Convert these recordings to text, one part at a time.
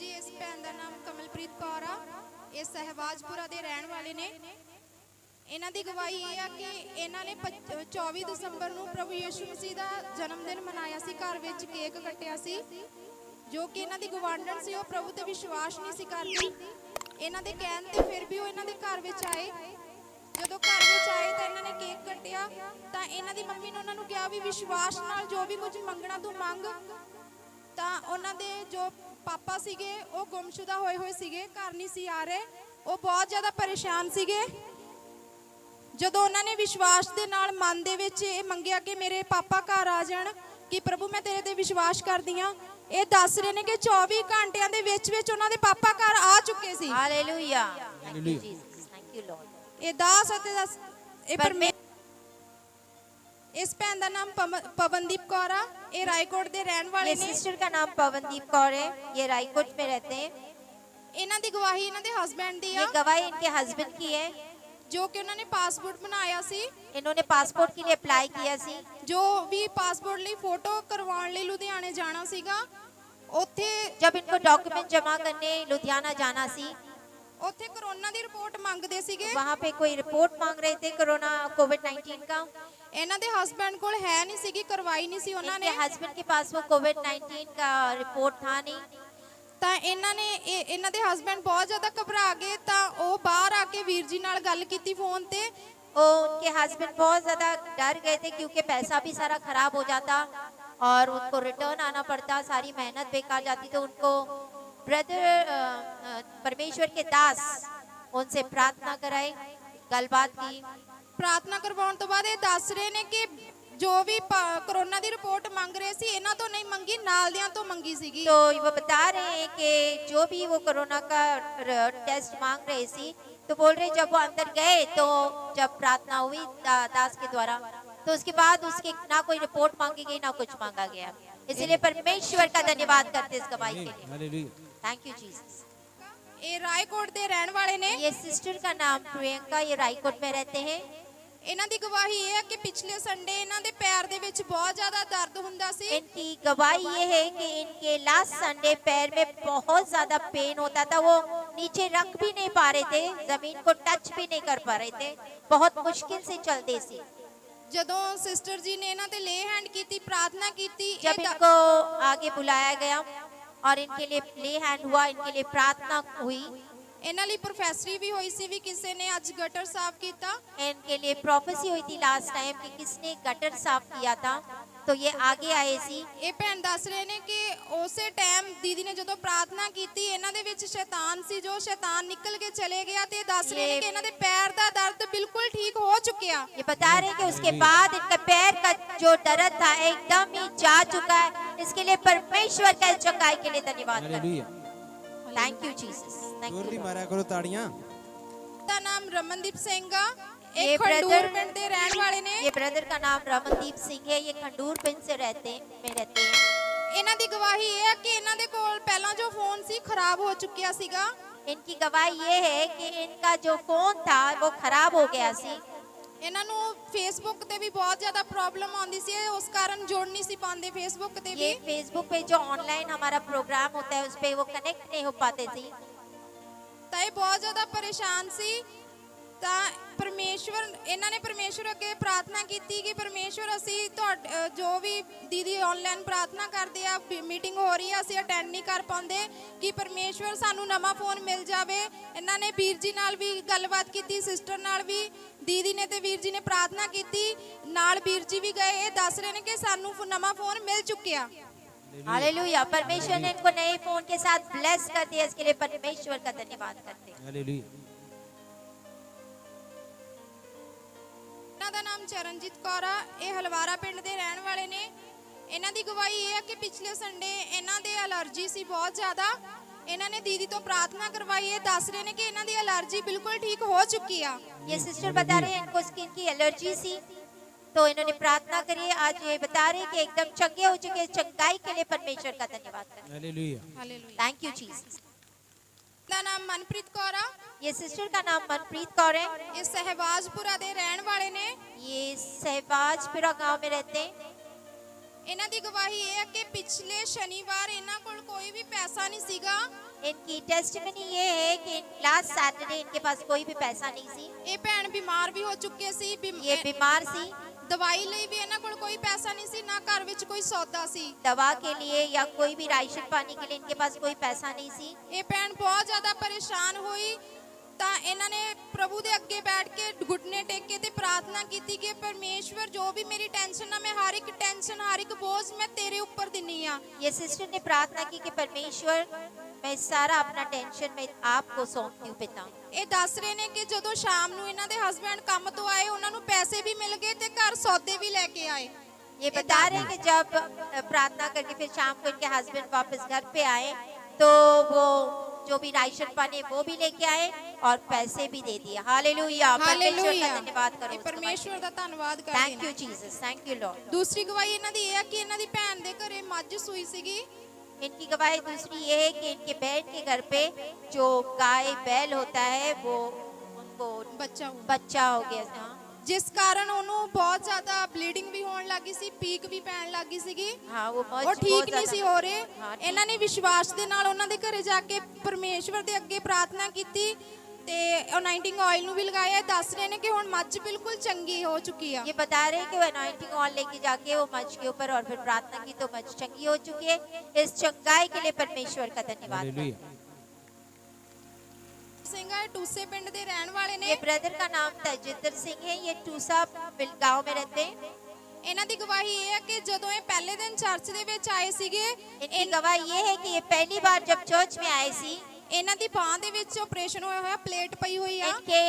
जी इस भैन का नाम कमलप्रीत कौर आ। ये सहवाजपुरा के रहने वाले ने। इन्हां दी गवाही ये आ कि इन्हां ने 24 दसंबर नूं प्रभु यीशु मसीह का जन्मदिन मनाया सी। घर विच केक कट्टिया सी। जो कि इन्हां दी गवांढण सी वो प्रभु ते विश्वास नहीं सी करदी। इन्हां दे कहण ते फिर भी वो इन्हां दे घर विच आए। जदों घर विच आए तो इन्हां ने केक कट्टिया तो इन्हां दी मम्मी ने उन्हां नूं कहा भी विश्वास नाल जो भी कुछ मंगना तू मंग। तो उन्हां दे जो पापा सीगे वो गुमशुदा होए हुए सीगे, घर नहीं सी आ रहे। वो बहुत ज़्यादा परेशान सीगे। जदों उन्होंने विश्वास के नाल मन दे विच ये मंगिया कि मेरे पापा घर आ जाण कि प्रभु मैं तेरे ते विश्वास करदी हां। ये दस रहे ने कि 24 घंटिया दे विच विच उन्हां दे पापा घर आ चुके सी। Hallelujah, thank you Jesus, thank you Lord. ये दास अते दस ये परमेश्वर। इस भैन का नाम पवनदीप कौर आ। ये रायकोट के रहने वाले ने। सिस्टर का नाम पवनदीप कौर है, ये रायकोट में रहते हैं। इन्हां दी गवाही इन्हां दे हस्बैंड दी आ। ये गवाही इनके हस्बैंड की है, जो कि उन्होंने पासपोर्ट बनाया सी। इन्होंने पासपोर्ट के लिए अप्लाई किया सी। जो भी पासपोर्ट लिए फोटो करवाने लिए लुधियाने जाना सीगा। उत्थे जब इनको डॉक्यूमेंट जमा करने लुधियाना जाना सी, उत्थे कोरोना की रिपोर्ट मांगते सीगे। वहाँ पे कोई रिपोर्ट मांग रहे थे कोरोना कोविड-19 का। इन्हां दे हस्बैंड कोल है नहीं सीगी, करवाई नहीं सी उन्होंने। हस्बैंड के पास वो कोविड-19 का रिपोर्ट था नहीं। तो इन्हां दे हस्बैंड बहुत ज़्यादा घबरा गए। तो वो बाहर आके वीर जी नाल गल कीती फोन ते। उनके हस्बैंड बहुत ज़्यादा डर गए थे क्योंकि पैसा भी सारा खराब हो जाता और उनको रिटर्न आना पड़ता, सारी मेहनत बेकार जाती। तो उनको ब्रदर परमेश्वर के दास उनसे प्रार्थना कराई, गलबात की। प्रार्थना करवाने तो बाद ये दस रहे ने कि जो भी कोरोना की रिपोर्ट मांग रहे सी इन्हां तो नहीं मंगी, नालदियां तो मंगी सीगी। तो वो बता रहे हैं कि जो भी वो कोरोना का टेस्ट मांग रहे सी, तो बोल रहे जब वो अंदर गए तो जब प्रार्थना हुई दास के द्वारा तो उसके बाद उसकी ना कोई रिपोर्ट मांगी गई ना कुछ मांगा गया। इसलिए परमेश्वर का धन्यवाद करते इस गवाही के लिए। Thank you Jesus. ये रायकोट के रहने वाले ने। ये सिस्टर का नाम प्रियंका, ये रायकोट में रहते हैं। इन्हां दी गवाही ये है कि पिछले संडे इन्हां दे पैर दे विच बहुत ज़्यादा दर्द हुंदा सी। इनकी गवाही ये है कि इनके लास्ट संडे पैर में बहुत ज्यादा पेन होता था। वो नीचे रख भी नहीं पा रहे थे, जमीन को टच भी नहीं कर पा रहे थे, बहुत मुश्किल से चलते सी। जदों सिस्टर जी ने इन्हां ते ले हैंड कीती, प्रार्थना कीती, जब इनको आगे बुलाया गया और इनके लिए ले हैंड हुआ, इनके लिए प्रार्थना हुई। इन्हां लई प्रोफेसरी भी हुई सी भी किसी ने आज गटर साफ किया। इनके लिए प्रोफेसी हुई थी लास्ट टाइम कि किसने गटर साफ किया था, तो ये आगे आए सी। ये भैन दस रहे ने कि उसे टाइम दीदी ने जदों प्रार्थना की इन्हां दे विच शैतान सी, जो शैतान निकल के चले गया। ते दस रहे ने कि इन्हां दे पैर दा दर्द बिल्कुल ठीक हो चुकिया। ये बता रहे कि उसके बाद इनका पैर का जो दर्द था एकदम ही जा चुका है। इसके लिए परमेश्वर का चंगाई के लिए धन्यवाद करते हैं। Thank you Jesus, thank you. मारा करो ताड़ियां। दा नाम रमनदीप सिंह आ। ये खंडूर पिंड दे रहने वाले ने। ये ब्रदर का नाम रमनदीप सिंह है, ये खंडूर पिंड से रहते हैं। इन्हां दी गवाही ये है कि इन्हां दे कोल पहला जो फोन सी खराब हो चुकिया सीगा। इनकी गवाही ये है कि इनका जो फोन था वो खराब हो गया सी। इन्हां नू फेसबुक ते भी बहुत ज्यादा प्रॉब्लम आंदी सी, उस कारण जुड़ नहीं सी पांदे फेसबुक ते भी। ये फेसबुक पे जो ऑनलाइन हमारा प्रोग्राम होता है उस पे वो कनेक्ट नहीं हो पाते थे। ताई बहुत ज्यादा परेशान सी। ता परमेश्वर इन्हां ने परमेश्वर अगे प्रार्थना की कि परमेश्वर असी जो भी दीदी ऑनलाइन प्रार्थना करते आ, मीटिंग हो रही है, असी अटेंड नहीं कर पाते कि परमेश्वर सानू नवा फोन मिल जाए। इन्हां ने वीर जी नाल भी गलबात की, सिस्टर नाल भी, दीदी ने ते वीर जी ने प्रार्थना की, नाल वीर जी भी गए। ये दस रहे ने कि सानू नवा फोन मिल चुकिया। हालेलुया, परमेश्वर ने इनको नए फोन के साथ ब्लेस कर दिया, इसके लिए परमेश्वर का धन्यवाद करते हैं। हालेलुया। इन्हां दा नाम चरणजीत कौर आ। ये हलवारा पिंड दे रहने वाले ने। इन्हां दी गवाही ये है कि पिछले संडे इन्हां दे एलर्जी सी बहुत ज़्यादा। इन्हां ने दीदी तो प्रार्थना करवाई है, दस रहे ने कि इन्हां दी एलर्जी बिल्कुल ठीक हो चुकी है। ये सिस्टर बता रहे हैं इनको स्किन की एलर्जी सी, तो इन्होंने प्रार्थना करी। आज ये बता रहे कि एकदम चंगे हो चुके। चंगाई के लिए परमेश्वर का धन्यवाद करते हैं। हालेलुया। Thank you Jesus. दा नाम मनप्रीत कौर आ। ये सिस्टर का नाम मनप्रीत कौर है। ये सहवाजपुरा दे रहने वाले ने। ये सहवाजपुरा गांव में रहते हैं। इन्हां दी गवाही ये है कि पिछले शनिवार इन्हां कोल कोई भी पैसा नहीं सीगा। इनकी टेस्टिमनी ये है कि लास्ट सैटरडे इनके पास कोई भी पैसा नहीं सी। ਇਹ ਭੈਣ ਬਿਮਾਰ ਵੀ ਹੋ ਚੁੱਕੇ ਸੀ ये बीमार सी, ਦਵਾਈ ਲਈ ਵੀ ਇਹਨਾਂ ਕੋਲ ਕੋਈ ਪੈਸਾ ਨਹੀਂ ਸੀ, ਨਾ ਘਰ ਵਿੱਚ ਕੋਈ ਸੌਦਾ ਸੀ। दवा के लिए या कोई भी राशन पाने के लिए इनके पास कोई पैसा नहीं सी। ਇਹ ਭੈਣ ਬਹੁਤ ਜ਼ਿਆਦਾ ਪਰੇਸ਼ਾਨ ਹੋਈ ਤਾਂ ਇਹਨਾਂ ਨੇ ਪ੍ਰਭੂ ਦੇ ਅੱਗੇ ਬੈਠ ਕੇ ਘੁਟਨੇ ਟੇਕੇ ਤੇ ਪ੍ਰਾਰਥਨਾ ਕੀਤੀ ਕਿ ਪਰਮੇਸ਼ਵਰ ਜੋ ਵੀ ਮੇਰੀ ਟੈਨਸ਼ਨ ਆ, ਮੈਂ ਹਰ ਇੱਕ ਟੈਨਸ਼ਨ, ਹਰ ਇੱਕ ਬੋਝ ਮੈਂ ਤੇਰੇ ਉੱਪਰ ਦਿੰਨੀ ਆ। ये सिस्टर ने प्रार्थना की कि परमेश्वर मैं सारा अपना टेंशन मैं आपको सौंपती हूँ पिता। ਇਹ ਦੱਸ ਰਹੇ ਨੇ ਕਿ ਜਦੋਂ ਸ਼ਾਮ ਨੂੰ ਇਹਨਾਂ ਦੇ ਹਸਬੈਂਡ ਕੰਮ ਤੋਂ ਆਏ, ਉਹਨਾਂ ਨੂੰ ਪੈਸੇ ਵੀ ਮਿਲ ਗਏ ਤੇ ਘਰ ਸੌਦੇ ਵੀ ਲੈ ਕੇ ਆਏ। ये बता रहे हैं कि जब प्रार्थना करके फिर शाम को इनके हस्बैंड वापस घर पे आए तो वो जो भी राशन पानी वो भी लेके आए और पैसे भी दे दिए। हालेलुया, परमेश्वर का ਹਾਲੇਲੂਇਆ। धन्यवाद करो। ਇਹ ਪਰਮੇਸ਼ਵਰ ਦਾ ਧੰਨਵਾਦ ਕਰਦੇ थैंक यू ਨੇ। Jesus, thank you Lord. ਦੂਸਰੀ ਗਵਾਹੀ ਇਹਨਾਂ ਦੀ ਇਹ ਆ ਕਿ ਇਹਨਾਂ ਦੀ ਭੈਣ ਦੇ ਘਰੇ ਮੱਝ ਸੂਈ ਸੀਗੀ। इनकी गवाही दूसरी ये है कि इनके बहन के घर पे जो गाय बैल होता है वो उनको ਬੱਚਾ ਹੋਇਆ, बच्चा हो गया था, ਜਿਸ ਕਾਰਨ ਉਹਨੂੰ ਬਹੁਤ ਜ਼ਿਆਦਾ ਬਲੀਡਿੰਗ ਵੀ ਹੋਣ ਲੱਗੀ ਸੀ, ਪੀਕ ਵੀ ਪੈਣ ਲੱਗੀ ਸੀਗੀ। हाँ वो मर्ज ਉਹ ਠੀਕ बहुत ਨਹੀਂ ਸੀ ज्यादा- ਹੋ ਰਹੇ। हाँ, ठीक। ਇਹਨਾਂ ਨੇ ਵਿਸ਼ਵਾਸ ਦੇ ਨਾਲ ਉਹਨਾਂ ਦੇ ਘਰੇ ਜਾ ਕੇ ਪਰਮੇਸ਼ਵਰ ਦੇ ਅੱਗੇ ਪ੍ਰਾਰਥਨਾ ਕੀਤੀ ਤੇ ਅਨਾਇੰਟਿੰਗ ਆਇਲ ਨੂੰ ਵੀ ਲਗਾਇਆ। ਇਹ ਦੱਸ ਰਹੇ ਨੇ ਕਿ ਹੁਣ ਮੱਝ ਬਿਲਕੁਲ ਚੰਗੀ ਹੋ ਚੁੱਕੀ ਆ। ये बता रहे हैं कि वो अनॉइंटिंग ऑयल लेके जाके वो मच्छ के ऊपर और फिर प्रार्थना की तो मच्छ चंगी हो चुकी है। इस चंगाई के लिए परमेश्वर का धन्यवाद। हालेलुया। ਸਿੰਘ ਆ, ਇਹ ਟੂਸੇ ਪਿੰਡ ਦੇ ਰਹਿਣ ਵਾਲੇ ये ਨੇ। ब्रदर का नाम तजिंदर सिंह है, ये टूसा गांव में रहते हैं। ਇਹਨਾਂ ਦੀ ਗਵਾਹੀ ਇਹ ਹੈ ਕਿ ਜਦੋਂ ਇਹ ਪਹਿਲੇ ਦਿਨ ਚਰਚ ਦੇ ਵਿੱਚ ਆਏ ਸੀਗੇ, इनकी गवाही ये है कि ये पहली बार जब चर्च में आए सी, ਇਹਨਾਂ ਦੀ ਬਾਹ ਦੇ ਵਿੱਚ ਆਪਰੇਸ਼ਨ ਹੋਇਆ ਹੋਇਆ, ਪਲੇਟ ਪਈ ਹੋਈ ਆ। इनके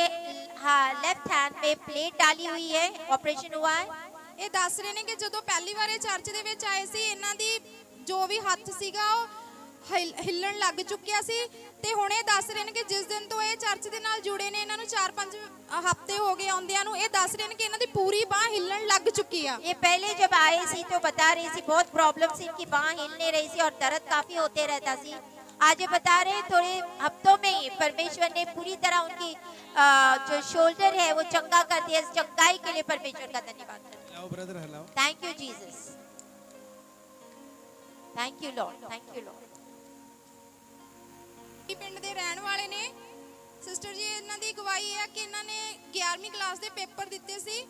लेफ्ट हैंड में प्लेट डाली हुई है, ऑपरेशन हुआ है। ਇਹ ਦੱਸ ਰਹੇ ਨੇ ਕਿ ਜਦੋਂ ਪਹਿਲੀ ਵਾਰ ਇਹ ਚਰਚ ਦੇ ਵਿੱਚ ਆਏ ਸੀ, ਇਹਨਾਂ ਦੀ ਜੋ ਵੀ ਹੱਥ ਸੀਗਾ ਉਹ ਹਿੱਲਣ ਲੱਗ ਚੁੱਕਿਆ ਸੀ ਤੇ ਹੁਣ ਇਹ ਦੱਸ ਰਹੇ ਨੇ ਕਿ ਜਿਸ ਦਿਨ ਤੋਂ ਇਹ ਚਰਚ ਦੇ ਨਾਲ ਜੁੜੇ ਨੇ, ਇਹਨਾਂ ਨੂੰ 4-5 ਹਫ਼ਤੇ ਹੋ ਗਏ ਆਉਂਦਿਆਂ ਨੂੰ, ਇਹ ਦੱਸ ਰਹੇ ਨੇ ਕਿ ਇਹਨਾਂ ਦੀ ਪੂਰੀ ਬਾਹ ਹਿੱਲਣ ਲੱਗ ਚੁੱਕੀ ਆ। ये पहले जब आए सी तो बता रही सी बहुत प्रॉब्लम सी, इनकी बाह हिल नहीं रही सी और दर्द काफी होते रहता सी। आज ये बता रहे हैं थोड़े हफ्तों में ही परमेश्वर ने पूरी तरह उनकी जो शोल्डर है वो चंगा कर दिया। इस चंगाई के लिए परमेश्वर का धन्यवाद करते हैं। Hello brother, hello. Thank you Jesus, thank you Lord, thank you Lord. ਇਹ ਪਿੰਡ ਦੇ ਰਹਿਣ ਵਾਲੇ ਨੇ। ਸਿਸਟਰ ਜੀ, ਇਹਨਾਂ ਦੀ ਗਵਾਹੀ ਹੈ ਕਿ ਇਹਨਾਂ ਨੇ 11ਵੀਂ ਕਲਾਸ ਦੇ ਪੇਪਰ ਦਿੱਤੇ ਸੀ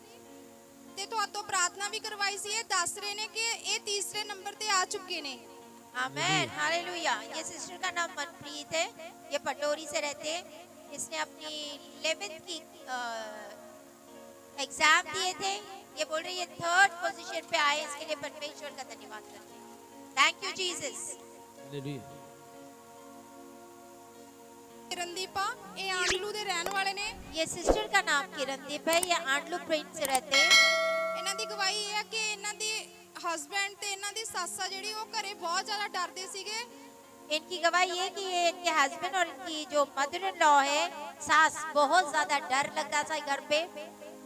ਤੇ ਤੁਹਾਤੋਂ ਪ੍ਰਾਰਥਨਾ ਵੀ ਕਰਵਾਈ ਸੀ। ਇਹ ਦੱਸ ਰਹੇ ਨੇ ਕਿ ਇਹ ਤੀਸਰੇ ਨੰਬਰ ਤੇ ਆ ਚੁੱਕੇ ਨੇ। आमेन, हालेलुया। ये सिस्टर का नाम मनप्रीत है, ये पटोरी से रहते हैं। इसने अपनी 11th की एग्जाम दिए थे। ये बोल रही है 3rd पोजीशन पे आए, इसके लिए परमेश्वर का धन्यवाद करते हैं। Thank you Jesus. हालेलुया। ਕਿਰਨਦੀਪਾ, ਇਹ ਆਂਡਲੂ ਦੇ ਰਹਿਣ ਵਾਲੇ ਨੇ। ये सिस्टर का नाम किरणदीप है, ये आंडलू प्रिंट से रहते हैं। ਇਹਨਾਂ ਦੀ ਗਵਾਹੀ ਇਹ ਹੈ ਕਿ ਇਹਨਾਂ ਦੀ ਹਸਬੈਂਡ ਤੇ ਇਹਨਾਂ ਦੀ ਸੱਸ ਆ ਜਿਹੜੀ, ਉਹ ਘਰੇ ਬਹੁਤ ਜ਼ਿਆਦਾ ਡਰਦੇ ਸੀਗੇ। इनकी गवाही ये कि ये इनके हस्बैंड और इनकी जो मदर इन लॉ है सास, बहुत ज्यादा डर लगता था घर पे।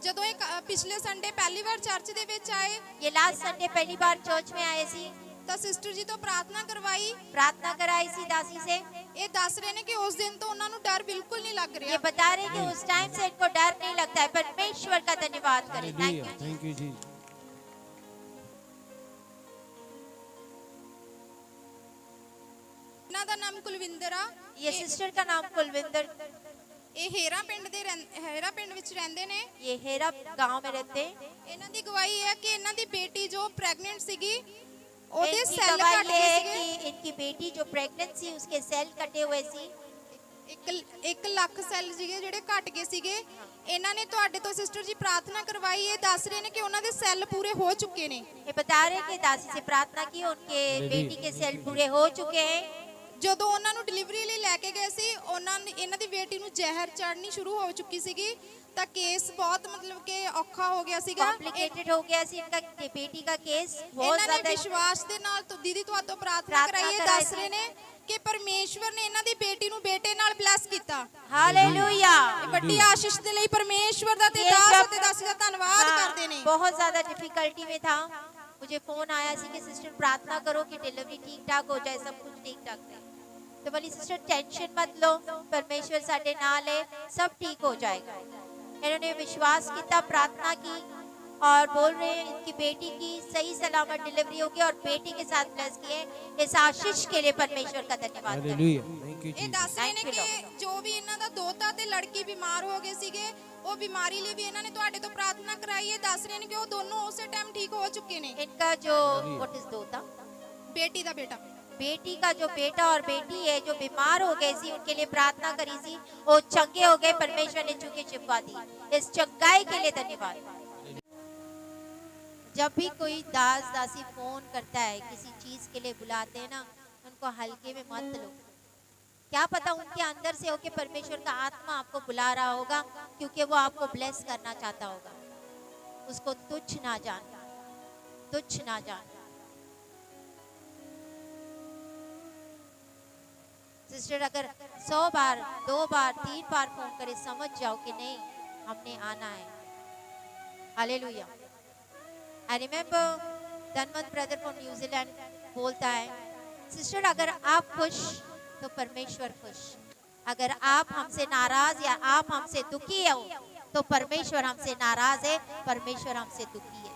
ਜਦੋਂ ਇਹ ਪਿਛਲੇ ਸੰਡੇ ਪਹਿਲੀ ਵਾਰ ਚਰਚ ਦੇ ਵਿੱਚ ਆਏ ये लास्ट संडे पहली बार चर्च में आए सी, ਤਾਂ ਸਿਸਟਰ ਜੀ ਤੋਂ ਪ੍ਰਾਰਥਨਾ ਕਰਵਾਈ। प्रार्थना कराई सी दासी से। ਇਹ ਦੱਸ ਰਹੇ ਨੇ ਕਿ ਉਸ ਦਿਨ ਤੋਂ ਉਹਨਾਂ ਨੂੰ डर बिल्कुल नहीं लग ये ਰਿਹਾ। बता रहे कि उस टाइम से इनको डर नहीं लगता है। परमेश्वर का धन्यवाद करें। Thank hallelujah. You. Thank you जी। ਇਹਨਾਂ ਦਾ ਨਾਮ ਕੁਲਵਿੰਦਰ ਆ। ये सिस्टर का नाम कुलविंदर, ਇਹ ਹੇਰਾ ਪਿੰਡ ਦੇ ਹੇਰਾ ਪਿੰਡ ਵਿੱਚ ਰਹਿੰਦੇ ਨੇ। ये हेरा गांव में रहते हैं। ਇਹਨਾਂ ਦੀ ਗਵਾਹੀ ਹੈ ਕਿ ਇਹਨਾਂ ਦੀ ਬੇਟੀ ਜੋ ਪ੍ਰੈਗਨੈਂਟ ਸੀਗੀ, ਉਹਦੇ इनकी ਸੈੱਲ गवाही ਘਟ ये ਗਏ है ਸੀਗੇ। कि इनकी बेटी जो प्रेग्नेंट थी उसके सेल कटे हुए सी। 1 ਲੱਖ ਸੈੱਲ ਸੀਗੇ ਜਿਹੜੇ ਘਟ ਗਏ ਸੀਗੇ। ਇਹਨਾਂ ਨੇ ਤੁਹਾਡੇ ਤੋਂ ਸਿਸਟਰ ਜੀ ਪ੍ਰਾਰਥਨਾ ਕਰਵਾਈ। ਇਹ ਦੱਸ ਰਹੇ ਨੇ ਕਿ ਉਹਨਾਂ ਦੇ ਸੈੱਲ ਪੂਰੇ ਹੋ ਚੁੱਕੇ ਨੇ। ये बता रहे कि दासी से प्रार्थना की, उनके बेटी के सेल पूरे हो चुके हैं। ਜਦੋਂ ਉਹਨਾਂ ਨੂੰ ਡਿਲੀਵਰੀ ਲਈ ਲੈ ਕੇ ਗਏ ਸੀ, ਇਹਨਾਂ ਦੀ ਬੇਟੀ ਨੂੰ ਜ਼ਹਿਰ ਚੜ੍ਹਨੀ ਸ਼ੁਰੂ ਹੋ ਚੁੱਕੀ ਸੀਗੀ ਤਾਂ ਕੇਸ ਬਹੁਤ ਮਤਲਬ ਕਿ ਔਖਾ ਹੋ ਗਿਆ ਸੀਗਾ। कॉम्प्लिकेटेड हो गया सी इनका बेटी का केस बहुत ਇਹਨਾਂ ਨੇ ज्यादा। ਵਿਸ਼ਵਾਸ ਦੇ ਨਾਲ ਦੀਦੀ ਤੁਹਾਤੋਂ ਪ੍ਰਾਰਥਨਾ ਕਰਾਈ। ਇਹ ਦੱਸ ਰਹੇ ਨੇ ਕਿ ਪਰਮੇਸ਼ਵਰ ਨੇ ਇਹਨਾਂ ਦੀ ਬੇਟੀ ਨੂੰ ਬੇਟੇ ਨਾਲ ਬਲੈਸ ਕੀਤਾ। हालेलुया। ਵੱਡੀ ਆਸ਼ੀਸ਼ ਦੇ ਲਈ ਪਰਮੇਸ਼ਵਰ ਦਾ ਤੇ ये ਦਾਸ जब- ਅਤੇ ਦਾਸੀ ਦਾ ਧੰਨਵਾਦ हाँ, ਕਰਦੇ ਨੇ। बहुत ज्यादा डिफिकल्टी में था, मुझे फोन आया सी कि सिस्टर प्रार्थना करो कि डिलीवरी ठीक ठाक हो जाए, सब कुछ ठीक ठाक है। तो बोली सिस्टर टेंशन मत लो, परमेश्वर साडे नाल है, सब ठीक हो जाएगा। इन्होंने विश्वास किया, प्रार्थना की और बोल रहे हैं इनकी बेटी की सही सलामत डिलीवरी होगी और बेटी के साथ ब्लेस किए। इस आशीष के लिए परमेश्वर का धन्यवाद करें। ਹਾਲੇਲੂਇਆ ਥੈਂਕ ਯੂ ਇਹ ਜੀ ਦੱਸ ਰਹੇ ਨੇ Thank you, ਕਿ ਜੋ ਵੀ ਇਹਨਾਂ ਦਾ ਦੋਤਾ ਤੇ ਲੜਕੀ ਬਿਮਾਰ ਹੋ ਗਏ ਸੀਗੇ, ਉਹ ਬਿਮਾਰੀ ਲਈ ਵੀ ਇਹਨਾਂ ਨੇ ਤੁਹਾਡੇ ਤੋਂ ਪ੍ਰਾਰਥਨਾ ਕਰਾਈ ਹੈ। ਦੱਸ ਰਹੇ ਨੇ ਕਿ ਉਹ ਦੋਨੋਂ ਉਸੇ ਟਾਈਮ ਠੀਕ ਹੋ ਚੁੱਕੇ ਨੇ। इनका जो व्हाट इज दोता ਬੇਟੀ ਦਾ ਬੇਟਾ, बेटी का जो बेटा और बेटी है जो बीमार हो गए सी, उनके लिए प्रार्थना करी सी, वो चंगे हो गए। परमेश्वर ने चूंकि शिफा दी, इस चंगाई के लिए धन्यवाद। जब भी कोई दास दासी फोन करता है, किसी चीज के लिए बुलाते हैं ना, उनको हल्के में मत लो। क्या पता उनके अंदर से होके परमेश्वर का आत्मा आपको बुला रहा होगा, क्योंकि वो आपको ब्लेस करना चाहता होगा। उसको तुच्छ ना जान, तुच्छ ना जान। सिस्टर अगर 100 बार 2 बार 3 बार फोन करे, समझ जाओ कि नहीं हमने आना है। Hallelujah. I remember Dhanvant brother from New Zealand बोलता है, सिस्टर अगर आप खुश तो परमेश्वर खुश, अगर आप हमसे नाराज या आप हमसे दुखी हो तो परमेश्वर हमसे नाराज है, परमेश्वर हमसे दुखी है।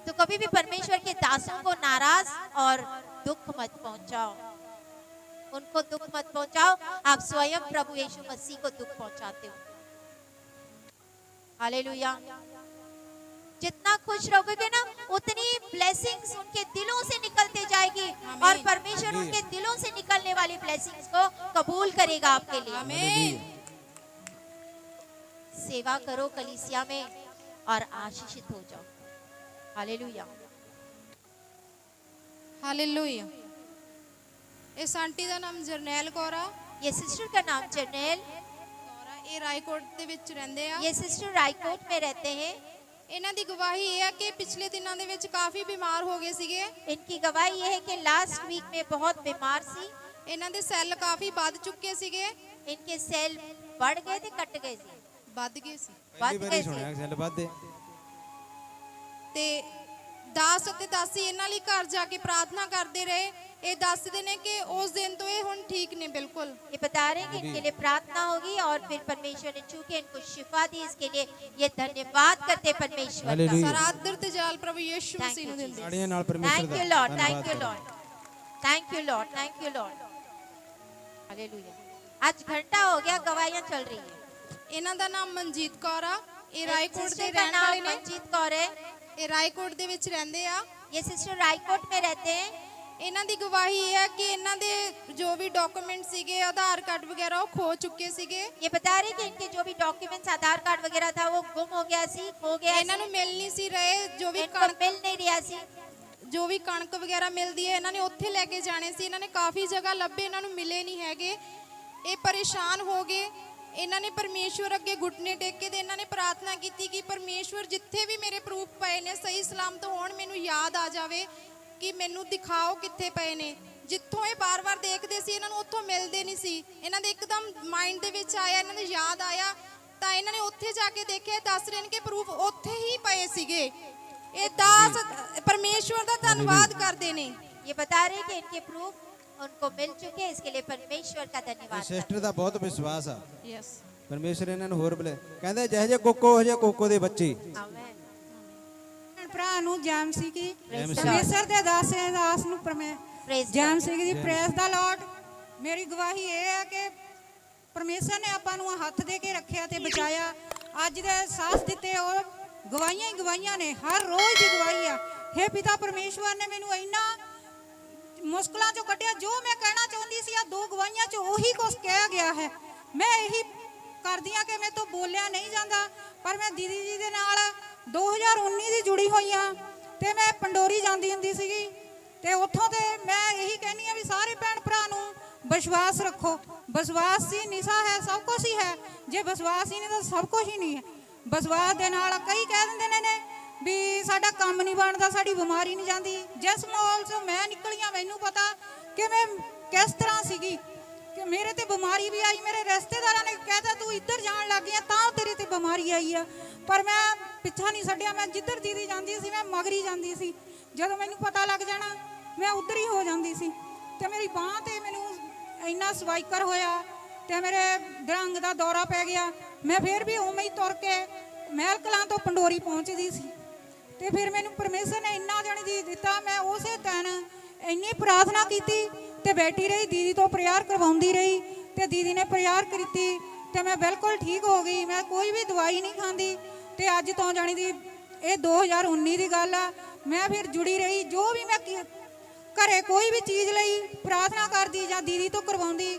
तो कभी भी परमेश्वर के दासों को नाराज और दुख मत पहुंचाओ, उनको दुख मत पहुंचाओ। आप स्वयं प्रभु यीशु मसीह को दुख पहुंचाते हो। हालेलुया। जितना खुश रहोगे ना, उतनी ब्लेसिंग्स उनके दिलों से निकलते जाएगी और परमेश्वर उनके दिलों से निकलने वाली ब्लेसिंग्स को कबूल करेगा आपके लिए। आमीन। सेवा करो कलीसिया में और आशीषित हो जाओ। हालेलुया। ਹਾਲੇਲੂਇਆ। ਇਸ ਆਂਟੀ ਦਾ ਨਾਮ ਜਰਨੈਲ ਕੌਰ ਆ। ये सिस्टर का नाम जर्नेल, ਕੌਰ ਆ। ਇਹ ਰਾਏਕੋਟ ਦੇ ਵਿੱਚ ਰਹਿੰਦੇ ਆ। ये सिस्टर रायकोट में रहते हैं। ਇਹਨਾਂ ਦੀ ਗਵਾਹੀ ਇਹ ਆ ਕਿ ਪਿਛਲੇ ਦਿਨਾਂ ਦੇ ਵਿੱਚ ਕਾਫੀ ਬਿਮਾਰ ਹੋ ਗਏ ਸੀਗੇ। इनकी गवाही ये है कि लास्ट वीक में बहुत बीमार सी, ਇਹਨਾਂ ਦੇ ਸੈੱਲ ਕਾਫੀ ਵੱਧ ਚੁੱਕੇ ਸੀਗੇ। इनके सेल बढ़ गए थे, कट गए थे, ਵੱਧ ਗਏ ਸੀ ਪਹਿਲੀ ਵੱਧ ਵਾਰੀ ਗਏ ਸੁਣਿਆ ਸੀ। ਸੈੱਲ ਵੱਧਦੇ ਤੇ ਦਾਸ ਅਤੇ ਦਾਸੀ ਇਹਨਾਂ ਲਈ ਘਰ ਜਾ ਕੇ ਪ੍ਰਾਰਥਨਾ ਕਰਦੇ ਰਹੇ। ਇਹ ਦੱਸਦੇ ਨੇ ਕਿ ਉਸ ਦਿਨ ਤੋਂ ਇਹ ਹੁਣ ਠੀਕ ਨੇ ਬਿਲकुल। ये बता रहे हैं कि इनके लिए प्रार्थना होगी और फिर परमेश्वर ने चूंकि इनको शिफा दी, इसके लिए ये धन्यवाद करते परमेश्वर का। हालेलुया। ਸਰਾਦਰ ਤੇ ਜਾਲ ਪ੍ਰਭੂ ਯਿਸੂ Thank ਮਸੀਹ you, ਨੂੰ ਦਿੰਦੇ। ਤਾੜੀਆਂ ਨਾਲ ਪਰਮੇਸ਼ਰ Thank the you Lord, thank you ਧੰਨਵਾਦ Lord, thank you Lord, thank you Lord। Hallelujah. आज घंटा हो गया, गवाहियां चल रही है। ਇਹਨਾਂ ਦਾ ਨਾਮ ਮਨਜੀਤ ਕੌਰ ਆ। ਇਹ ਰਾਏਕੋਟ ਦੇ सिस्टर का ਰਹਿਣ ਵਾਲੇ नाम ਨੇ। मंजीत कौर है। ਇਹ ਰਾਏਕੋਟ ਦੇ ਵਿੱਚ ਰਹਿੰਦੇ ਆ। ये सिस्टर रायकोट में रहते हैं। ਇਹਨਾਂ ਦੀ ਗਵਾਹੀ ਇਹ ਹੈ ਕਿ ਇਹਨਾਂ ਦੇ ਜੋ ਵੀ ਡਾਕੂਮੈਂਟ ਸੀਗੇ, ਆਧਾਰ ਕਾਰਡ ਵਗੈਰਾ, ਉਹ ਖੋ ਚੁੱਕੇ ਸੀਗੇ। ये बता रहे कि इनके जो भी डॉक्यूमेंट्स आधार कार्ड वगैरह था वो गुम हो गया सी, खो गया ਇਹਨਾਂ ਨੂੰ सी, ਮਿਲ ਨਹੀਂ ਸੀ ਰਹੇ। ਜੋ ਵੀ इनको ਕਣਕ मिल नहीं रहा सी। ਜੋ ਵੀ ਕਣਕ ਵਗੈਰਾ ਮਿਲਦੀ ਹੈ, ਇਹਨਾਂ ਨੇ ਉੱਥੇ ਲੈ ਕੇ ਜਾਣੇ ਸੀ। ਇਹਨਾਂ ਨੇ ਕਾਫੀ ਜਗ੍ਹਾ ਲੱਭੇ, ਇਹਨਾਂ ਨੂੰ ਮਿਲੇ ਨਹੀਂ ਹੈਗੇ। ਇਹ ਪਰੇਸ਼ਾਨ ਹੋ ਗਏ। ਇਹਨਾਂ ਨੇ ਪਰਮੇਸ਼ਵਰ ਅੱਗੇ ਘੁਟਨੇ ਟੇਕ ਕੇ ਤੇ ਇਹਨਾਂ ਨੇ ਪ੍ਰਾਰਥਨਾ ਕੀਤੀ ਕਿ ਪਰਮੇਸ਼ਵਰ ਜਿੱਥੇ ਵੀ ਮੇਰੇ ਪ੍ਰੂਫ ਪਏ ਨੇ ਸਹੀ ਸਲਾਮਤ ਹੋਣ, ਮੈਨੂੰ ਯਾਦ ਆ ਜਾਵੇ ਕਿ ਮੈਨੂੰ ਦਿਖਾਓ ਕਿੱਥੇ ਪਏ ਨੇ। ਜਿੱਥੋਂ ਇਹ ਬਾਰ-ਬਾਰ ਦੇਖਦੇ ਸੀ, ਇਹਨਾਂ ਨੂੰ ਉੱਥੋਂ ਮਿਲਦੇ ਨਹੀਂ ਸੀ। ਇਹਨਾਂ ਦੇ ਇੱਕਦਮ ਮਾਈਂਡ ਦੇ ਵਿੱਚ ਆਇਆ, ਇਹਨਾਂ ਨੂੰ ਯਾਦ ਆਇਆ ਤਾਂ ਇਹਨਾਂ ਨੇ ਉੱਥੇ ਜਾ ਕੇ ਦੇਖਿਆ। ਦੱਸ ਰਹੇ ਨੇ ਕਿ ਪ੍ਰੂਫ ਉੱਥੇ ਹੀ ਪਏ ਸੀਗੇ। ਇਹ ਦਾਸ ਪਰਮੇਸ਼ਵਰ ਦਾ ਧੰਨਵਾਦ ਕਰਦੇ ਨੇ। ये बता रहे कि इनके प्रूफ उनको मिल चुके हैं, इसके लिए परमेश्वर का धन्यवाद। ਸਿਸਟਰ ਦਾ ਬਹੁਤ ਵਿਸ਼ਵਾਸ ਆ। ਯੈਸ। ਪਰਮੇਸ਼ਰ ਇਹਨਾਂ ਨੂੰ ਹੋਰ ਬਲੇ ਕਹਿੰਦੇ ਜਿਹੇ ਜੇ ਕੋਕੋ ਉਹ ਜੇ ਕੋਕੋ ਦੇ ਬੱਚੇ। आमेन। ਭਰਾ ਨੂੰ jam C Ki Praise the Lord. ਪਰਮੇਸ਼ਰ ਦੇ ਦਾਸ ਨੂੰ Praise the ਜੈਮ Lord. ਸੀ ਜੀ। ਪ੍ਰੇਸ ਦਾ ਲਾਰਡ। ਮੇਰੀ ਗਵਾਹੀ ਇਹ ਹੈ ਕਿ ਪਰਮੇਸ਼ਰ ਨੇ ਆਪਾਂ ਨੂੰ ਹੱਥ ਦੇ ਕੇ ਰੱਖਿਆ ਤੇ ਬਚਾਇਆ। ਅੱਜ ਦੇ ਸਾਥ ਦਿੱਤੇ ਉਹ ਗਵਾਹੀਆਂ ਹੀ ਗਵਾਹੀਆਂ ਨੇ, ਹਰ ਰੋਜ਼ ਦੀ ਗਵਾਹੀ ਆ। ਹੇ ਪਿਤਾ ਪਰਮੇਸ਼ਵਰ ਨੇ ਮੈਨੂੰ ਇੰਨਾ ਮੁਸ਼ਕਲਾਂ ਚੋਂ ਕੱਢਿਆ। ਜੋ ਮੈਂ ਕਹਿਣਾ ਚਾਹੁੰਦੀ ਸੀ, ਆ 2 ਗਵਾਹੀਆਂ ਚੋਂ ਉਹੀ ਕੁਝ ਕਿਹਾ ਗਿਆ ਹੈ। ਮੈਂ ਇਹੀ ਕਰਦੀ ਆ ਕਿ ਮੇਰੇ ਤੋਂ ਬੋਲਿਆ ਨਹੀਂ ਜਾਂਦਾ, ਪਰ ਮੈਂ ਦੀਦੀ ਜੀ ਦੇ ਨਾਲ 2019 ਦੀ ਜੁੜੀ ਹੋਈ ਆ ਤੇ ਮੈਂ ਪੰਡੋਰੀ ਜਾਂਦੀ ਹੁੰਦੀ ਸੀਗੀ ਤੇ ਉੱਥੋਂ ਤੇ ਮੈਂ ਇਹੀ ਕਹਿੰਦੀ ਆ ਵੀ ਸਾਰੇ ਭੈਣ ਭਰਾ ਨੂੰ ਵਿਸ਼ਵਾਸ ਰੱਖੋ। ਵਿਸ਼ਵਾਸ ਹੀ ਨਿਸ਼ਾ ਹੈ, ਸਭ ਕੁਝ ਹੀ ਹੈ। ਜੇ ਵਿਸ਼ਵਾਸ ਹੀ ਨਹੀਂ ਤਾਂ ਸਭ ਕੁਝ ਹੀ ਨਹੀਂ ਹੈ। ਵਿਸ਼ਵਾਸ ਦੇ ਨਾਲ ਕਈ ਕਹਿ ਦਿੰਦੇ ਨੇ ਵੀ ਸਾਡਾ ਕੰਮ ਨਹੀਂ ਬਣਦਾ, ਸਾਡੀ ਬਿਮਾਰੀ ਨਹੀਂ ਜਾਂਦੀ। ਜਿਸ ਮਾਹੌਲ 'ਚੋਂ ਮੈਂ ਨਿਕਲੀ ਆ, ਮੈਨੂੰ ਪਤਾ ਕਿ ਮੈਂ ਕਿਸ ਤਰ੍ਹਾਂ ਸੀਗੀ ਕਿ ਮੇਰੇ ਤੇ ਬਿਮਾਰੀ ਵੀ ਆਈ। ਮੇਰੇ ਰਿਸ਼ਤੇਦਾਰਾਂ ਨੇ ਕਹਿਤਾ ਤੂੰ ਇੱਧਰ ਜਾਣ ਲੱਗ ਗਈ ਤਾਂ ਤੇਰੇ ਤੇ ਬਿਮਾਰੀ ਆਈ ਆ, ਪਰ ਮੈਂ ਪਿੱਛਾ ਨਹੀਂ ਛੱਡਿਆ। ਮੈਂ ਜਿੱਧਰ ਦੀਦੀ ਜਾਂਦੀ ਸੀ ਮੈਂ ਮਗਰੀ ਜਾਂਦੀ ਸੀ। ਜਦੋਂ ਮੈਨੂੰ ਪਤਾ ਲੱਗ ਜਾਣਾ ਮੈਂ ਉੱਧਰ ਹੀ ਹੋ ਜਾਂਦੀ ਸੀ। ਤੇ ਮੇਰੀ ਬਾਂਹ ਤੇ ਮੈਨੂੰ ਇੰਨਾ ਸਵਾਈਕਰ ਹੋਇਆ ਤੇ ਮੇਰੇ ਦਰੰਗ ਦਾ ਦੌਰਾ ਪੈ ਗਿਆ। ਮੈਂ ਫਿਰ ਵੀ ਉਵੇਂ ਹੀ ਤੁਰ ਕੇ ਮਹਿਲ ਕਲਾਂ ਤੋਂ ਪੰਡੋਰੀ ਪਹੁੰਚਦੀ ਸੀ ਤੇ ਫਿਰ ਮੈਨੂੰ ਪਰਮੇਸ਼ਰ ਨੇ ਇੰਨਾ ਜਾਣੀ ਦੀ ਦਿੱਤਾ। ਮੈਂ ਉਸੇ ਦਿਨ ਇੰਨੀ ਪ੍ਰਾਰਥਨਾ ਕੀਤੀ ਤੇ ਬੈਠੀ ਰਹੀ, ਦੀਦੀ ਤੋਂ ਪ੍ਰੇਅਰ ਕਰਵਾਉਂਦੀ ਰਹੀ ਤੇ ਦੀਦੀ ਨੇ ਪ੍ਰੇਅਰ ਕੀਤੀ ਤੇ ਮੈਂ ਬਿਲਕੁਲ ਠੀਕ ਹੋ ਗਈ। ਮੈਂ ਕੋਈ ਵੀ ਦਵਾਈ ਨਹੀਂ ਖਾਂਦੀ ਤੇ ਅੱਜ ਤੋਂ ਜਾਣੀ ਦੀ ਇਹ 2019 ਦੀ ਗੱਲ ਆ। ਮੈਂ ਫਿਰ ਜੁੜੀ ਰਹੀ, ਜੋ ਵੀ ਮੈਂ ਘਰੇ ਕੋਈ ਵੀ ਚੀਜ਼ ਲਈ ਪ੍ਰਾਰਥਨਾ ਕਰਦੀ ਜਾਂ ਦੀਦੀ ਤੋਂ ਕਰਵਾਉਂਦੀ।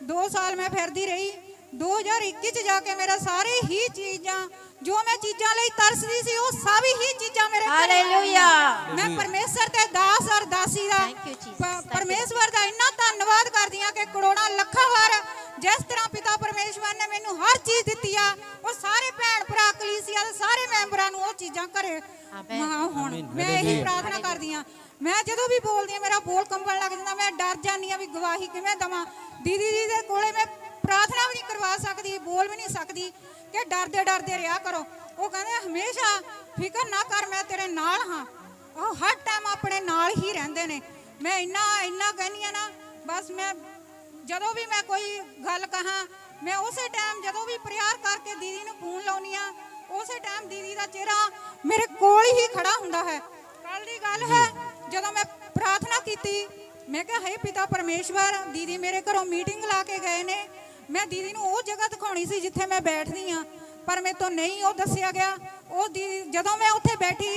2 ਸਾਲ ਮੈਂ ਫਿਰਦੀ ਰਹੀ। 2021 ਚ ਜਾ ਕੇ ਮੇਰਾ ਸਾਰੇ ਹੀ ਚੀਜ਼ਾਂ ਜੋ ਮੈਂ ਚੀਜ਼ਾਂ ਲਈ ਤਰਸਦੀ ਸੀ ਉਹ ਸਭ ਹੀ ਚੀਜ਼ਾਂ ਮੇਰੇ ਘਰੇ ਆ ਗਈਆਂ। ਹਾਲੇਲੂਇਆ। ਮੈਂ ਪਰਮੇਸ਼ਰ ਤੇ ਦਾਸ ਔਰ ਦਾਸੀ ਦਾ Thank you, Jesus. Thank you. ਪਰਮੇਸ਼ਵਰ ਦਾ ਇੰਨਾ ਧੰਨਵਾਦ ਕਰਦੀ ਆ ਕਿ ਕਰੋੜਾਂ ਲੱਖਾਂ ਵਾਰ ਜਿਸ ਤਰ੍ਹਾਂ ਪਿਤਾ ਪਰਮੇਸ਼ਵਰ ਨੇ ਮੈਨੂੰ ਹਰ ਚੀਜ਼ ਦਿੱਤੀ ਆ, ਉਹ ਸਾਰੇ ਭੈਣ ਭਰਾ ਕਲੀਸਿਆ ਦੇ ਸਾਰੇ ਮੈਂਬਰਾਂ ਨੂੰ ਉਹ ਚੀਜ਼ਾਂ ਘਰੇ ਹੁਣ ਮੈਂ ਇਹੀ ਪ੍ਰਾਰਥਨਾ ਕਰਦੀ ਆ। ਮੈਂ ਜਦੋਂ ਵੀ ਬੋਲਦੀ ਆ ਮੇਰਾ ਬੋਲ ਕੰਬਣ ਲੱਗ ਜਾਂਦਾ। ਮੈਂ ਡਰ ਜਾਂਦੀ ਆ ਵੀ ਗਵਾਹੀ ਕਿਵੇਂ ਦਵਾਂ। ਦੀਦੀ ਜੀ ਦੇ ਕੋਲੇ ਮੈਂ ਪ੍ਰਾਰਥਨਾ ਵੀ ਨਹੀਂ ਕਰਵਾ ਸਕਦੀ, ਬੋਲ ਵੀ ਨਹੀਂ ਸਕਦੀ ਕਿ ਡਰਦੇ ਡਰਦੇ ਰਿਹਾ ਕਰੋ। ਉਹ ਕਹਿੰਦੇ ਹਮੇਸ਼ਾ ਫਿਕਰ ਨਾ ਕਰ, ਮੈਂ ਤੇਰੇ ਨਾਲ ਹਾਂ। ਉਹ ਹਰ ਟਾਈਮ ਆਪਣੇ ਨਾਲ ਹੀ ਰਹਿੰਦੇ ਨੇ। ਮੈਂ ਇੰਨਾ ਕਹਿੰਦੀ ਆ ਨਾ, ਬਸ ਮੈਂ ਜਦੋਂ ਵੀ ਮੈਂ ਕੋਈ ਗੱਲ ਕਹਾਂ, ਮੈਂ ਉਸੇ ਟਾਈਮ ਜਦੋਂ ਵੀ ਪ੍ਰੇਅਰ ਕਰਕੇ ਦੀਦੀ ਨੂੰ ਫੋਨ ਲਾਉਣੀ ਆ, ਉਸੇ ਟਾਈਮ ਦੀਦੀ ਦਾ ਚਿਹਰਾ ਮੇਰੇ ਕੋਲ ਹੀ ਖੜਾ ਹੁੰਦਾ ਹੈ। ਕੱਲ ਦੀ ਗੱਲ ਹੈ ਜਦੋਂ ਮੈਂ ਪ੍ਰਾਰਥਨਾ ਕੀਤੀ, ਮੈਂ ਕਿਹਾ ਹੇ ਪਿਤਾ ਪਰਮੇਸ਼ਵਰ, ਦੀਦੀ ਮੇਰੇ ਘਰੋਂ ਮੀਟਿੰਗ ਲਾ ਕੇ ਗਏ ਨੇ। ਮੈਂ ਦੀਦੀ ਨੂੰ ਉਹ ਜਗ੍ਹਾ ਦਿਖਾਉਣੀ ਸੀ ਜਿੱਥੇ ਮੈਂ ਬੈਠਦੀ ਆ, ਪਰ ਮੇਰੇ ਤੋਂ ਨਹੀਂ ਉਹ ਦੱਸਿਆ ਗਿਆ। ਉਹ ਦੀਦੀ ਜਦੋਂ ਮੈਂ ਉੱਥੇ ਬੈਠੀ,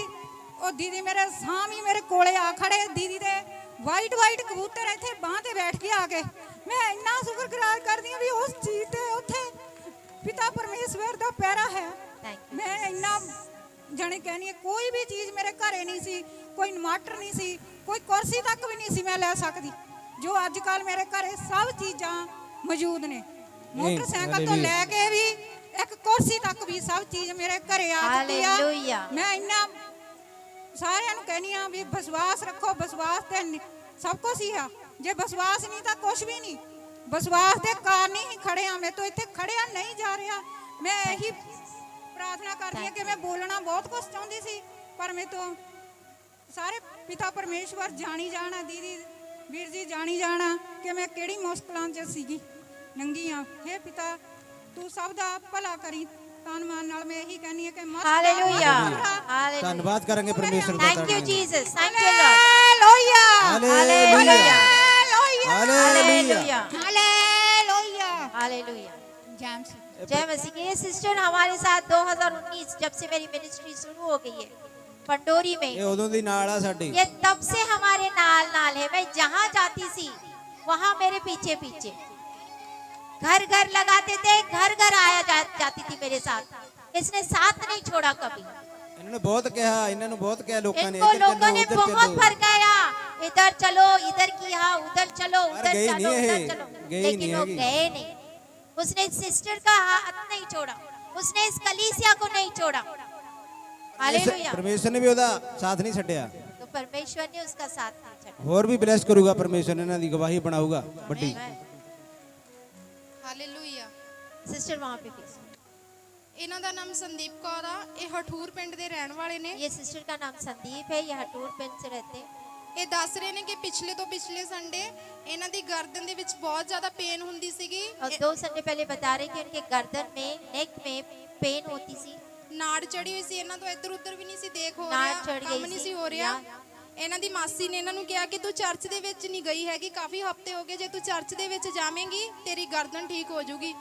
ਉਹ ਦੀਦੀ ਮੇਰੇ ਸਾਹਮਣੇ ਮੇਰੇ ਕੋਲੇ ਆ ਖੜੇ। ਦੀਦੀ ਦੇ ਵਾਈਟ ਕਬੂਤਰ ਇੱਥੇ ਬਾਂਹ ਤੇ ਬੈਠ ਕੇ ਆ ਗਏ। ਮੈਂ ਇੰਨਾ ਸ਼ੁਕਰਗੁਜ਼ਾਰ ਕਰਦੀ ਆ ਵੀ ਉਸ ਚੀਜ਼ ਤੇ ਉੱਥੇ ਪਿਤਾ ਪਰਮੇਸ਼ਵਰ ਦਾ ਪਿਆਰਾ ਹੈ। ਮੈਂ ਇੰਨਾ ਜਾਣੇ ਕਹਿੰਦੀ ਆ, ਕੋਈ ਵੀ ਚੀਜ਼ ਮੇਰੇ ਘਰੇ ਨਹੀਂ ਸੀ, ਕੋਈ ਇਨਵਰਟਰ ਨਹੀਂ ਸੀ, ਕੋਈ ਕੁਰਸੀ ਤੱਕ ਵੀ ਨਹੀਂ ਸੀ ਮੈਂ ਲੈ ਸਕਦੀ, ਜੋ ਅੱਜ ਕੱਲ ਮੇਰੇ ਘਰੇ ਸਭ ਚੀਜ਼ਾਂ ਮੌਜੂਦ ਨੇ। ਮੋਟਰਸਾਈਕਲ ਤੋਂ ਲੈ ਕੇ ਵੀ ਇੱਕ ਕੁਰਸੀ ਤੱਕ ਵੀ ਸਭ ਚੀਜ਼ ਮੇਰੇ ਘਰੇ ਆ ਚੁੱਕੀ ਆ। ਹਾਲੇਲੂਇਆ। ਮੈਂ ਇੰਨਾ ਸਾਰਿਆਂ ਨੂੰ ਕਹਿੰਦੀ ਆ ਵੀ ਵਿਸ਼ਵਾਸ ਰੱਖੋ, ਵਿਸ਼ਵਾਸ ਤੇ ਸਭ ਕੁਝ ਹੀ ਆ। ਜੇ ਵਿਸ਼ਵਾਸ ਨਹੀਂ ਤਾਂ ਕੁਝ ਵੀ ਨਹੀਂ। ਵਿਸ਼ਵਾਸ ਦੇ ਕਾਰਨ ਹੀ ਖੜੇ ਆ। ਮੈਂ ਤਾਂ ਇੱਥੇ ਖੜਿਆ ਨਹੀਂ ਜਾ ਰਿਹਾ। ਮੈਂ ਇਹੀ ਪ੍ਰਾਰਥਨਾ ਕਰਦੀ ਆ ਕਿ ਮੈਂ ਬੋਲਣਾ ਬਹੁਤ ਕੁਝ ਚਾਹੁੰਦੀ ਸੀ, ਪਰ ਮੈਂ ਤੋਂ ਸਾਰੇ ਪਿਤਾ ਪਰਮੇਸ਼ਵਰ ਜਾਣੀ ਜਾਣਾ, ਦੀਦੀ ਵੀਰ ਜੀ ਜਾਣੀ ਜਾਣਾ ਕਿ ਮੈਂ ਕਿਹੜੀ ਮੁਸ਼ਕਲਾਂ 'ਚ ਸੀਗੀ ਨੰਗੀ ਆ। ਹੇ ਪਿਤਾ ਤੂੰ ਸਭ ਦਾ ਭਲਾ ਕਰੀ। ਤਨ ਮਨ ਨਾਲ ਮੈਂ ਇਹੀ ਕਹਿੰਦੀ ਆ ਕਿ ਹਾਲੇਲੂਇਆ। ਧੰਨਵਾਦ ਕਰਾਂਗੇ ਪਰਮੇਸ਼ਰ ਦਾ। Thank you Jesus, thank you Lord. Hallelujah hallelujah hallelujah hallelujah hallelujah. जैम्स जय मसीह की। ये सिस्टर हमारे साथ 2019 जब से मेरी मिनिस्ट्री शुरू हो गई है पंडोरी में, ਇਹ ਉਦੋਂ ਦੀ ਨਾਲ ਆ ਸਾਡੀ। ये तब से हमारे नाल नाल है। मैं जहाँ जाती थी वहाँ मेरे पीछे पीछे घर घर लगाते थे, घर घर जाती थी मेरे साथ। इसने साथ नहीं छोड़ा कभी। ਇਹਨਾਂ ਨੇ ਬਹੁਤ ਕਿਹਾ, ਇਹਨਾਂ ਨੂੰ बहुत ਕਿਹਾ ਲੋਕਾਂ ने। इनको लोगों ने बहुत फरकाया, इधर चलो, इधर किया, उधर चलो, उधर गई चलो, नहीं है, उधर चलो, गई लेकिन नहीं वो हैगी। गए नहीं। उसने इस सिस्टर का हाथ नहीं छोड़ा, उसने इस कलीसिया को नहीं छोड़ा। हालेलुया। ਪਰਮੇਸ਼ਰ ਨੇ ਵੀ ਉਹਦਾ ਸਾਥ ਨਹੀਂ ਛੱਡਿਆ। तो परमेश्वर ने उसका साथ नहीं छोड़ा। ਹੋਰ ਵੀ ਬਲੈਸ ਕਰੂਗਾ ਪਰਮੇਸ਼ਰ, ਇਹਨਾਂ ਦੀ ਗਵਾਹੀ ਬਣਾਊਗਾ ਵੱਡੀ। ਹਾਲੇਲੂਇਆ। सिस्टर वहाँ पे भी। ਇਹਨਾਂ ਦਾ ਨਾਮ ਸੰਦੀਪ ਕੌਰ ਆ। ਇਹ ਹਠੂਰ ਪਿੰਡ ਦੇ ਰਹਿਣ ਵਾਲੇ ਨੇ। ये सिस्टर का नाम संदीप है, ये हटूर पिंड से रहते हैं। ਇਹ ਦੱਸ ਰਹੇ ਨੇ ਕਿ ਪਿਛਲੇ ਤੋਂ ਪਿਛਲੇ ਸੰਡੇ ਇਹਨਾਂ ਦੀ ਗਰਦਨ ਦੇ ਵਿੱਚ ਬਹੁਤ ਜ਼ਿਆਦਾ ਪੇਨ ਹੁੰਦੀ ਸੀਗੀ। और 2 संडे पहले बता रहे कि उनके गर्दन में, नेक में पेन होती थी। ਨਾੜ ਚੜੀ ਹੋਈ ਸੀ ਇਹਨਾਂ ਤੋਂ, ਇੱਧਰ ਉੱਧਰ ਵੀ ਨਹੀਂ ਸੀ ਦੇਖ ਹੋ ਨਾੜ ਰਿਹਾ, ਚੜ੍ਹ ਕੰਮ ਗਈ ਨਹੀਂ ਸੀ। ਸੀ ਹੋ ਰਿਹਾ। ਇਹਨਾਂ ਦੀ ਮਾਸੀ ਨੇ ਇਹਨਾਂ ਨੂੰ ਕਿਹਾ ਕਿ ਤੂੰ ਚਰਚ ਦੇ ਵਿੱਚ ਨਹੀਂ ਗਈ ਹੈਗੀ, ਕਾਫੀ ਹਫ਼ਤੇ ਹੋ ਗਏ, ਜੇ ਤੂੰ ਚਰਚ ਦੇ ਵਿੱਚ ਜਾਵੇਂਗੀ ਤੇਰੀ ਗਰਦਨ ਠੀਕ ਹੋ ਜਾਊਗੀ।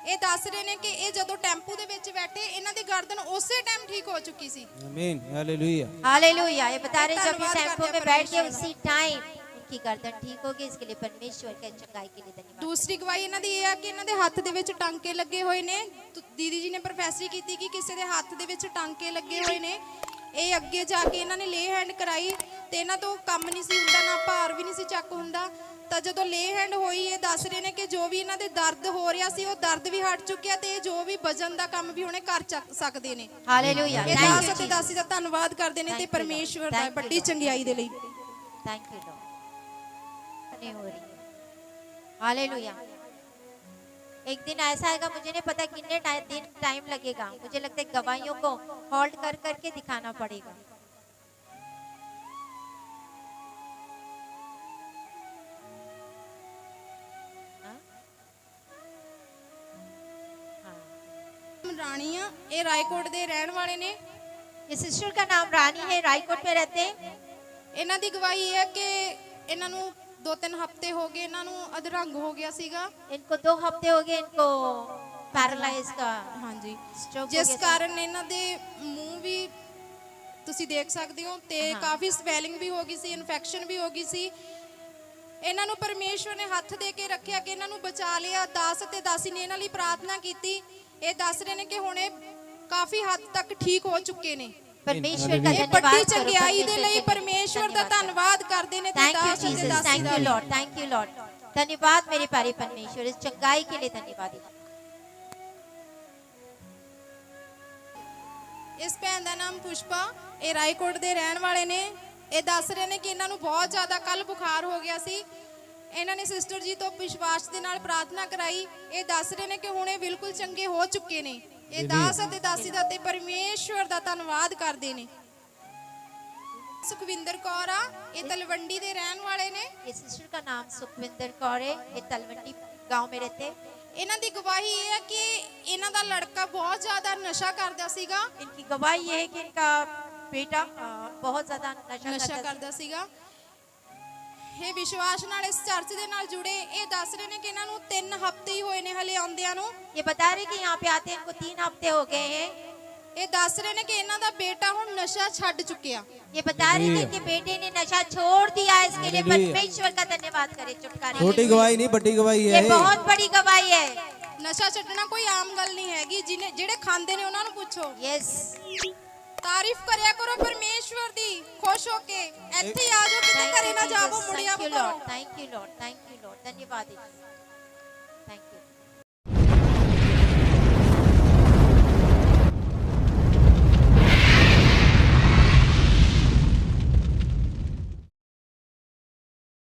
ਇਹ ਦੱਸ ਰਹੇ ਨੇ ਕਿ ਇਹ ਜਦੋਂ ਟੈਂਪੂ ਦੇ ਵਿੱਚ ਬੈਠੇ ਇਹਨਾਂ ਦੀ ਗਰਦਨ ਉਸੇ ਟਾਈਮ ਠੀਕ ਹੋ ਚੁੱਕੀ ਸੀ। ਆਮੀਨ ਹਾਲੇਲੂਇਆ। हालेलुया। ये बता रहे जब ये धन्यवाद टेम्पो करते में हैं बैठ के परमेश्वर। उसी टाइम इनकी गर्दन ठीक होगी। इसके लिए परमेश्वर के चंगाई के लिए धन्यवाद। ਦੂਸਰੀ ਗਵਾਹੀ ਇਹਨਾਂ ਦੀ ਇਹ ਆ ਕਿ ਇਹਨਾਂ ਦੇ ਹੱਥ ਦੇ ਵਿੱਚ ਟਾਂਕੇ ਲੱਗੇ ਹੋਏ ਨੇ। ਦੀਦੀ ਜੀ ਨੇ ਪ੍ਰੋਫੈਸਰੀ ਕੀਤੀ ਕਿ ਕਿਸੇ ਦੇ ਹੱਥ ਦੇ ਵਿੱਚ ਟਾਂਕੇ ਲੱਗੇ ਹੋਏ ਨੇ। ਇਹ ਅੱਗੇ ਜਾ ਕੇ ਇਹਨਾਂ ਨੇ ਲੇ ਹੈਂਡ ਕਰਾਈ ਤੇ ਇਹਨਾਂ ਤੋਂ ਕੰਮ ਨਹੀਂ ਸੀ ਹੁੰਦਾ, ਨਾ ਭਾਰ ਵੀ ਨਹੀਂ ਸੀ ਚੱਕ ਹੁੰਦਾ। ਤਾਂ ਜਦੋਂ ਲੇ ਹੈਂਡ ਹੋਈ, ਇਹ ਦੱਸ ਰਹੇ ਨੇ ਕਿ ਜੋ ਵੀ ਇਹਨਾਂ ਦੇ ਦਰਦ ਹੋ ਰਿਹਾ ਸੀ ਉਹ ਦਰਦ ਵੀ ਹਟ ਚੁੱਕਿਆ ਤੇ ਜੋ ਵੀ ਵਜਨ ਦਾ ਕੰਮ ਵੀ ਹੁਣੇ ਕਰ ਸਕਦੇ ਨੇ। हालेलुया। ਇਹ थैंक ਦਾਸ यू ਅਤੇ जीसस। ਦਾਸੀ ਦਾ ਧੰਨਵਾਦ ਕਰਦੇ ਨੇ ਤੇ Thank you, Lord. ਪਰਮੇਸ਼ਵਰ ਦਾ Thank you, ਵੱਡੀ Lord. ਚੰਗਿਆਈ ਦੇ ਲਈ। Thank you Lord. नहीं हो रही है। हालेलुया। एक दिन ऐसा आएगा, मुझे नहीं पता कितने दिन टाइम लगेगा। मुझे लगता है गवाहियों को होल्ड कर करके दिखाना पड़ेगा। हाँ? हाँ। ਨਾਮ ਰਾਣੀ ਆ, ਇਹ ਰਾਏਕੋਟ ਦੇ ਰਹਿਣ ਵਾਲੇ ਨੇ। ये सिस्टर का नाम रानी है, रायकोट में रहते हैं। ਇਹਨਾਂ ਦੀ ਗਵਾਹੀ ਇਹ ਹੈ ਕਿ ਇਹਨਾਂ ਨੂੰ 2-3 ਹਫ਼ਤੇ ਹੋ ਗਏ ਇਹਨਾਂ ਨੂੰ ਅਧਰੰਗ ਹੋ ਗਿਆ ਸੀਗਾ। इनको 2 हफ्ते हो गए इनको पैरालाइज का ਹਾਂਜੀ, stroke हो ਜਿਸ गया था। ਕਾਰਨ ਇਹਨਾਂ ਦੇ ਮੂੰਹ ਵੀ ਤੁਸੀਂ ਦੇਖ ਸਕਦੇ ਹੋ ਤੇ ਕਾਫੀ ਸਵੈਲਿੰਗ ਵੀ ਹੋ ਗਈ ਸੀ, ਇਨਫੈਕਸ਼ਨ ਵੀ ਹੋ ਗਈ ਸੀ। ਇਹਨਾਂ ਨੂੰ ਪਰਮੇਸ਼ਵਰ ਨੇ ਹੱਥ ਦੇ ਕੇ ਰੱਖਿਆ ਕਿ ਇਹਨਾਂ ਨੂੰ ਬਚਾ ਲਿਆ। ਦਾਸ ਅਤੇ ਦਾਸੀ ਨੇ ਇਹਨਾਂ ਲਈ ਪ੍ਰਾਰਥਨਾ ਕੀਤੀ। ਇਹ ਦੱਸ ਰਹੇ ਨੇ ਕਿ ਹੁਣ ਇਹ ਕਾਫੀ ਹੱਦ ਤੱਕ ਠੀਕ ਹੋ ਚੁੱਕੇ ਨੇ। परमेश्वर का ਇਹ धन्यवाद ਵੱਡੀ करो, ਚੰਗਿਆਈ ਦੇ परमेश्वर ਲਈ के ਪਰਮੇਸ਼ਵਰ ਦਾ धन्यवाद करो। ਧੰਨਵਾਦ ਕਰਦੇ ਨੇ ਤੇ थैंक यू ਦਾਸ ਅਤੇ जीसस, ਦਾਸੀ थैंक ਦਾ यू ਵੀ। Lord, thank you Lord. धन्यवाद मेरे प्यारे परमेश्वर, इस चंगाई के लिए धन्यवाद। ਇਸ ਭੈਣ ਦਾ ਨਾਮ ਪੁਸ਼ਪਾ, ਇਹ ਰਾਏਕੋਟ ਦੇ ਰਹਿਣ ਵਾਲੇ ਨੇ। ਇਹ ਦੱਸ ਰਹੇ ਨੇ ਕਿ ਇਹਨਾਂ ਨੂੰ ਬਹੁਤ ਜ਼ਿਆਦਾ ਕੱਲ ਬੁਖਾਰ ਹੋ ਗਿਆ ਸੀ। ਇਹਨਾਂ ਨੇ ਸਿਸਟਰ ਜੀ ਤੋਂ ਵਿਸ਼ਵਾਸ ਦੇ ਨਾਲ ਪ੍ਰਾਰਥਨਾ ਕਰਾਈ। ਇਹ ਦੱਸ ਰਹੇ ਨੇ ਕਿ ਹੁਣ ਇਹ ਬਿਲਕੁਲ ਚੰਗੇ ਹੋ ਚੁੱਕੇ ਨੇ। ਇਹ ਦਾਸ ਅਤੇ ਦਾਸੀ ਦਾ ਤੇ ਪਰਮੇਸ਼ਵਰ ਦਾ ਧੰਨਵਾਦ ਕਰਦੇ ਨੇ। ਸੁਖਵਿੰਦਰ ਕੌਰ ਆ, ਇਹ ਤਲਵੰਡੀ ਦੇ ਰਹਿਣ ਵਾਲੇ ਨੇ। ये सिस्टर का नाम सुखविंदर कौर है, ये तलवंडी गांव में रहते हैं। ਇਹਨਾਂ ਦੀ ਗਵਾਹੀ ਇਹ ਹੈ ਕਿ ਇਹਨਾਂ ਦਾ ਲੜਕਾ ਬਹੁਤ ਜ਼ਿਆਦਾ ਨਸ਼ਾ ਕਰਦਾ ਸੀਗਾ। इनकी गवाही ये है कि इनका बेटा बहुत ज्यादा ਨਸ਼ਾ नशा करता ਕਰਦਾ ਸੀਗਾ। ਇਹ ਵਿਸ਼ਵਾਸ ਨਾਲ ਇਸ ਚਰਚ ਦੇ ਨਾਲ ਜੁੜੇ। ਇਹ ਦੱਸ ਰਹੇ ਨੇ ਕਿ ਇਹਨਾਂ ਨੂੰ 3 ਹਫ਼ਤੇ ਹੀ ਹੋਏ ਨੇ ਹਲੇ ਆਉਂਦਿਆਂ ਨੂੰ। ये बता रहे कि यहाँ पे आते हैं इनको 3 हफ्ते हो गए हैं। ਇਹ ਦੱਸ ਰਹੇ ਨੇ ਕਿ ਇਹਨਾਂ ਦਾ ਬੇਟਾ ਹੁਣ ਨਸ਼ਾ ਛੱਡ ਚੁੱਕਿਆ। ये बता रहे कि इनके बेटे ने नशा छोड़ दिया। इसके लिए हालेलुया। परमेश्वर का धन्यवाद करें छुटकारे के ਛੋਟੀ लिए। ਗਵਾਹੀ ਨਹੀਂ ਵੱਡੀ ਗਵਾਹੀ ਹੈ ये ਇਹ। बहुत बड़ी गवाही है। ਨਸ਼ਾ ਛੱਡਣਾ ਕੋਈ ਆਮ ਗੱਲ ਨਹੀਂ ਹੈਗੀ। ਜਿਹੜੇ ਖਾਂਦੇ ਨੇ ਉਹਨਾਂ ਨੂੰ ਪੁੱਛੋ। यस, ਤਾਰੀਫ ਕਰਿਆ ਕਰੋ ਪਰਮੇਸ਼ਵਰ ਦੀ, ਖੁਸ਼ ਹੋ ਕੇ। ਇੱਥੇ ਹੀ ਆ ਜਾਓ, ਕਿਤੇ ਘਰੇ ਨਾ ਜਾਵੋ, ਮੁੜਿਆ थैंक यू ਕਰੋ। Lord, thank you Lord, thank you Lord. धन्यवाद, थैंक यू।